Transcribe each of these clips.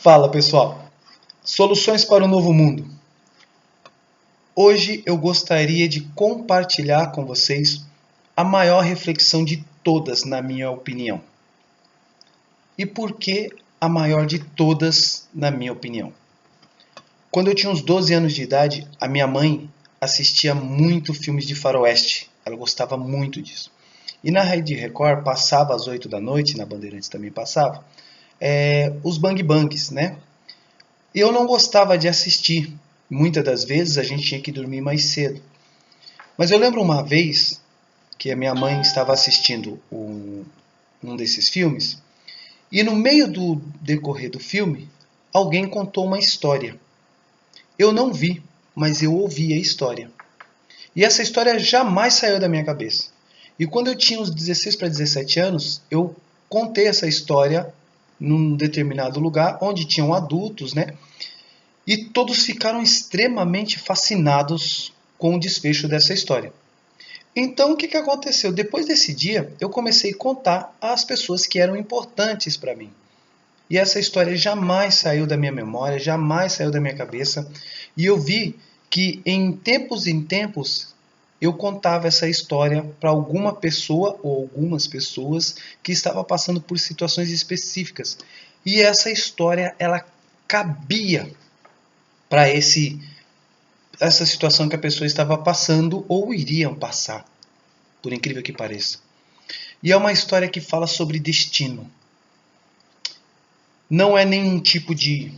Fala pessoal, soluções para o novo mundo. Hoje eu gostaria de compartilhar com vocês a maior reflexão de todas, na minha opinião. E por que a maior de todas, na minha opinião? Quando eu tinha uns 12 anos de idade, a minha mãe assistia muito filmes de faroeste. Ela gostava muito disso. E na Rede Record passava às 8 da noite, na Bandeirantes também passava, os Bang Bangs, né? Eu não gostava de assistir. Muitas das vezes a gente tinha que dormir mais cedo. Mas eu lembro uma vez que a minha mãe estava assistindo um desses filmes e no meio do decorrer do filme, alguém contou uma história. Eu não vi, mas eu ouvi a história. E essa história jamais saiu da minha cabeça. E quando eu tinha uns 16 para 17 anos, eu contei essa história num determinado lugar onde tinham adultos, né? E todos ficaram extremamente fascinados com o desfecho dessa história. Então, o que aconteceu? Depois desse dia, eu comecei a contar às pessoas que eram importantes para mim. E essa história jamais saiu da minha memória, jamais saiu da minha cabeça. E eu vi que em tempos eu contava essa história para alguma pessoa ou algumas pessoas que estavam passando por situações específicas. E essa história, ela cabia para essa situação que a pessoa estava passando ou iriam passar, por incrível que pareça. E é uma história que fala sobre destino. Não é nenhum tipo de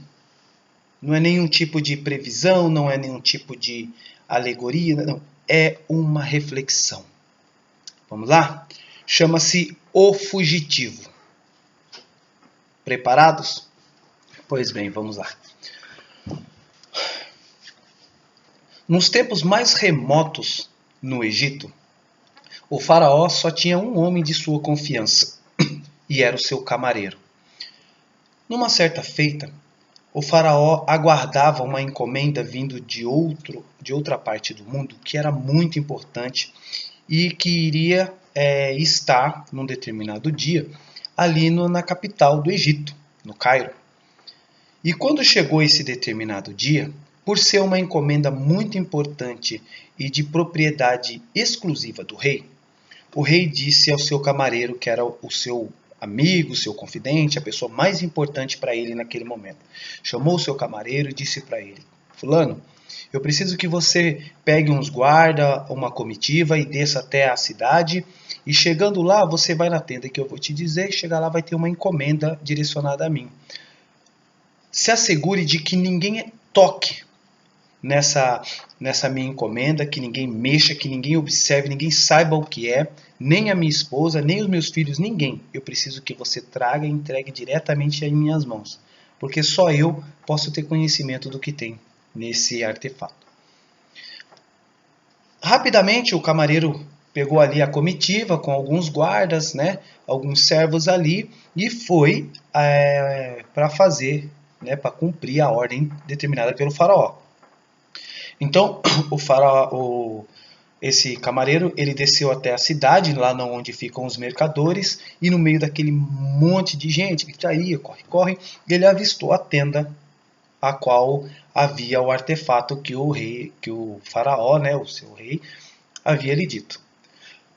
previsão, não é nenhum tipo de alegoria, não. É uma reflexão. Vamos lá? Chama-se O Fugitivo. Preparados? Pois bem, vamos lá. Nos tempos mais remotos no Egito, o faraó só tinha um homem de sua confiança, e era o seu camareiro. Numa certa feita, o faraó aguardava uma encomenda vindo de outra parte do mundo que era muito importante e que iria estar, num determinado dia, ali na capital do Egito, no Cairo. E quando chegou esse determinado dia, por ser uma encomenda muito importante e de propriedade exclusiva do rei, o rei disse ao seu camareiro, que era o seu amigo, seu confidente, a pessoa mais importante para ele naquele momento. Chamou o seu camareiro e disse para ele: Fulano, eu preciso que você pegue uns guarda, uma comitiva e desça até a cidade. E chegando lá, você vai na tenda que eu vou te dizer. Chegar lá vai ter uma encomenda direcionada a mim. Se assegure de que ninguém toque nessa minha encomenda, que ninguém mexa, que ninguém observe, ninguém saiba o que é, nem a minha esposa, nem os meus filhos, ninguém. Eu preciso que você traga e entregue diretamente em minhas mãos, porque só eu posso ter conhecimento do que tem nesse artefato. Rapidamente o camareiro pegou ali a comitiva com alguns guardas, né, alguns servos ali, e foi para fazer, né, para cumprir a ordem determinada pelo faraó. Então, esse camareiro, ele desceu até a cidade, lá onde ficam os mercadores, e no meio daquele monte de gente que gritaria, corre, corre, ele avistou a tenda a qual havia o artefato que o faraó, né, o seu rei, havia lhe dito.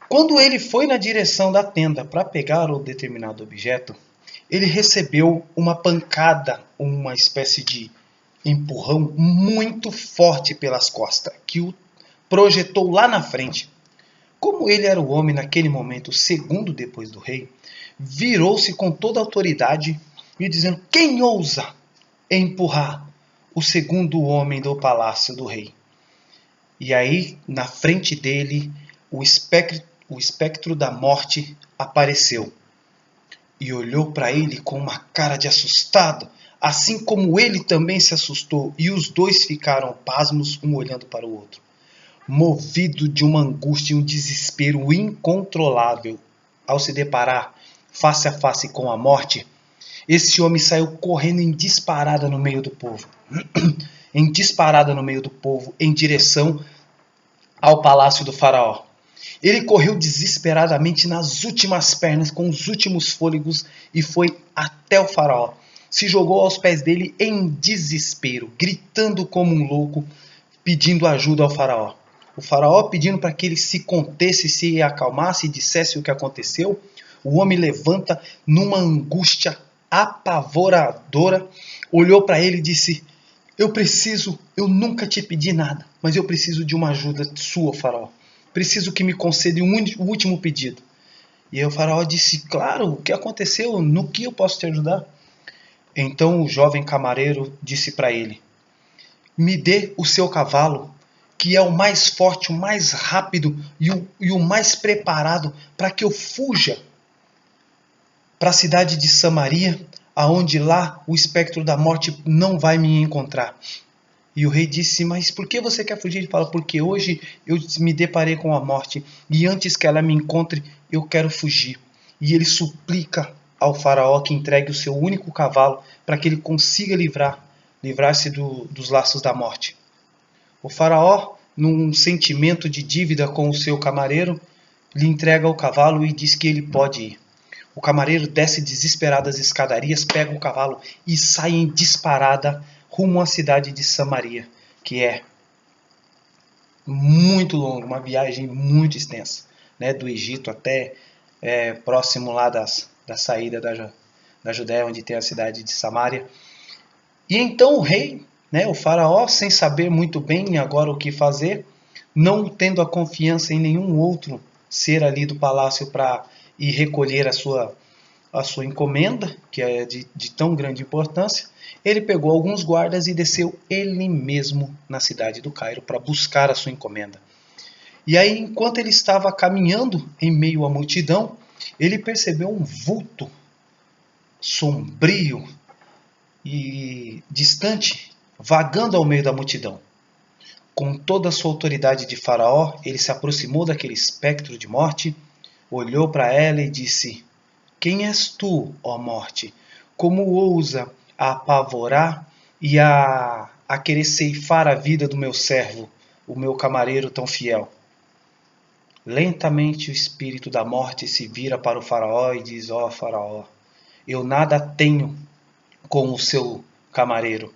Quando ele foi na direção da tenda para pegar o determinado objeto, ele recebeu uma pancada, uma espécie de empurrão muito forte pelas costas, que o projetou lá na frente. Como ele era o homem naquele momento, segundo depois do rei, virou-se com toda a autoridade e dizendo: quem ousa empurrar o segundo homem do palácio do rei? E aí, na frente dele, o espectro da morte apareceu e olhou para ele com uma cara de assustado, assim como ele também se assustou, e os dois ficaram pasmos, um olhando para o outro. Movido de uma angústia e um desespero incontrolável, ao se deparar face a face com a morte, esse homem saiu correndo em disparada no meio do povo. Em disparada no meio do povo, em direção ao palácio do faraó. Ele correu desesperadamente nas últimas pernas, com os últimos fôlegos, e foi até o faraó. se jogou aos pés dele em desespero, gritando como um louco, pedindo ajuda ao faraó. O faraó pedindo para que ele se contesse, se acalmasse e dissesse o que aconteceu. O homem levanta numa angústia apavoradora, olhou para ele e disse: eu nunca te pedi nada, mas eu preciso de uma ajuda sua, faraó. Preciso que me conceda o último pedido. E aí o faraó disse: claro, o que aconteceu? No que eu posso te ajudar? Então o jovem camareiro disse para ele: me dê o seu cavalo, que é o mais forte, o mais rápido e o mais preparado para que eu fuja para a cidade de Samaria, aonde lá o espectro da morte não vai me encontrar. E o rei disse: mas por que você quer fugir? Ele fala: porque hoje eu me deparei com a morte e antes que ela me encontre, eu quero fugir. E ele suplica ao faraó que entregue o seu único cavalo para que ele consiga livrar-se dos laços da morte. O faraó, num sentimento de dívida com o seu camareiro, lhe entrega o cavalo e diz que ele pode ir. O camareiro desce desesperado as escadarias, pega o cavalo e sai em disparada rumo à cidade de Samaria, que é muito longa, uma viagem muito extensa, né, do Egito até próximo lá da saída da Judéia, onde tem a cidade de Samaria. E então o rei, né, o faraó, sem saber muito bem agora o que fazer, não tendo a confiança em nenhum outro ser ali do palácio para ir recolher a sua encomenda, que é de tão grande importância, ele pegou alguns guardas e desceu ele mesmo na cidade do Cairo para buscar a sua encomenda. E aí, enquanto ele estava caminhando em meio à multidão, ele percebeu um vulto sombrio e distante, vagando ao meio da multidão. Com toda a sua autoridade de faraó, ele se aproximou daquele espectro de morte, olhou para ela e disse: quem és tu, ó morte? Como ousa a apavorar e a querer ceifar a vida do meu servo, o meu camareiro tão fiel? Lentamente o espírito da morte se vira para o faraó e diz: ó faraó, eu nada tenho com o seu camareiro.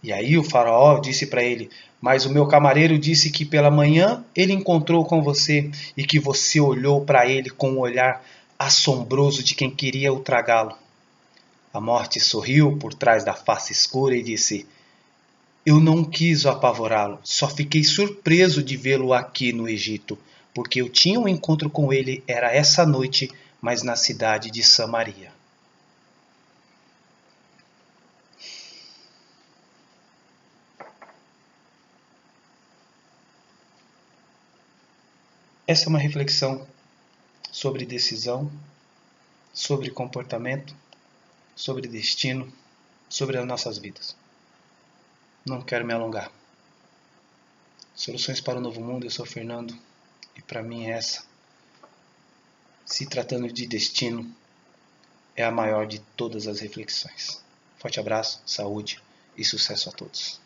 E aí o faraó disse para ele: mas o meu camareiro disse que pela manhã ele encontrou com você e que você olhou para ele com um olhar assombroso de quem queria o tragá-lo. A morte sorriu por trás da face escura e disse: eu não quis apavorá-lo, só fiquei surpreso de vê-lo aqui no Egito, porque eu tinha um encontro com ele, era essa noite, mas na cidade de Samaria. Essa é uma reflexão sobre decisão, sobre comportamento, sobre destino, sobre as nossas vidas. Não quero me alongar. Soluções para o Novo Mundo, eu sou Fernando, e para mim essa, se tratando de destino, é a maior de todas as reflexões. Forte abraço, saúde e sucesso a todos.